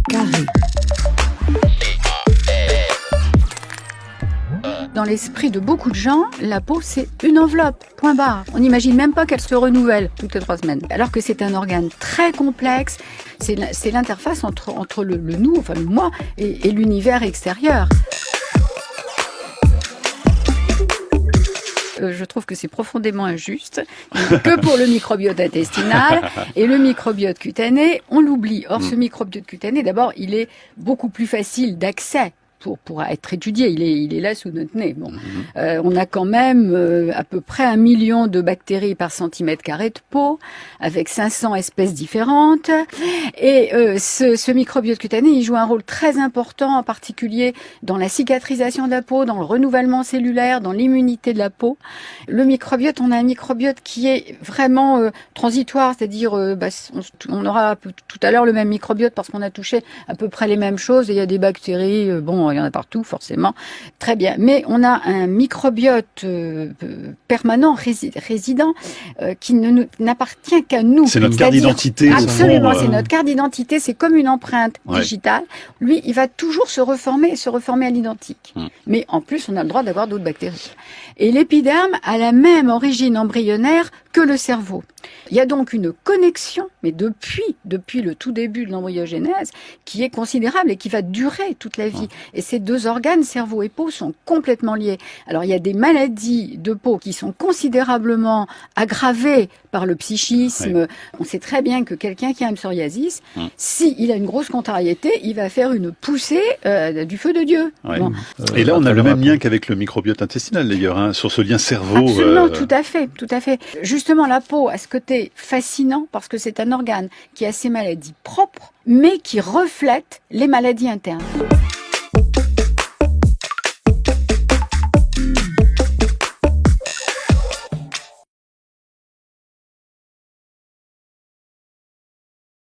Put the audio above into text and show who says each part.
Speaker 1: Carré.
Speaker 2: Dans l'esprit de beaucoup de gens, la peau, c'est une enveloppe, point barre. On n'imagine même pas qu'elle se renouvelle toutes les 3 semaines. Alors que c'est un organe très complexe, c'est l'interface entre le nous, enfin le moi, et l'univers extérieur. Je trouve que c'est profondément injuste, que pour le microbiote intestinal et le microbiote cutané, on l'oublie. Or, ce microbiote cutané, d'abord, il est beaucoup plus facile d'accès pour être étudié. Il est là sous notre nez. Bon. On a quand même à peu près 1 million de bactéries par centimètre carré de peau, avec 500 espèces différentes. Et ce microbiote cutané, il joue un rôle très important, en particulier dans la cicatrisation de la peau, dans le renouvellement cellulaire, dans l'immunité de la peau. Le microbiote, on a un microbiote qui est vraiment transitoire, c'est-à-dire on aura tout à l'heure le même microbiote parce qu'on a touché à peu près les mêmes choses. Et il y a des bactéries, il y en a partout forcément, très bien. Mais on a un microbiote permanent, résident, qui n'appartient qu'à nous.
Speaker 3: C'est notre carte d'identité.
Speaker 2: Absolument, c'est notre carte d'identité, c'est comme une empreinte digitale. Lui, il va toujours se reformer à l'identique. Mais en plus, on a le droit d'avoir d'autres bactéries. Et l'épiderme a la même origine embryonnaire que le cerveau. Il y a donc une connexion, mais depuis le tout début de l'embryogenèse, qui est considérable et qui va durer toute la vie. Et ces deux organes, cerveau et peau, sont complètement liés. Alors, il y a des maladies de peau qui sont considérablement aggravées par le psychisme. On sait très bien que quelqu'un qui a un psoriasis, s'il a une grosse contrariété, il va faire une poussée du feu de Dieu. Bon.
Speaker 3: Et là, on a le même lien qu'avec le microbiote intestinal, d'ailleurs, sur ce lien cerveau.
Speaker 2: Absolument, tout à fait. Justement, la peau a ce côté fascinant parce que c'est un organe qui a ses maladies propres, mais qui reflète les maladies internes.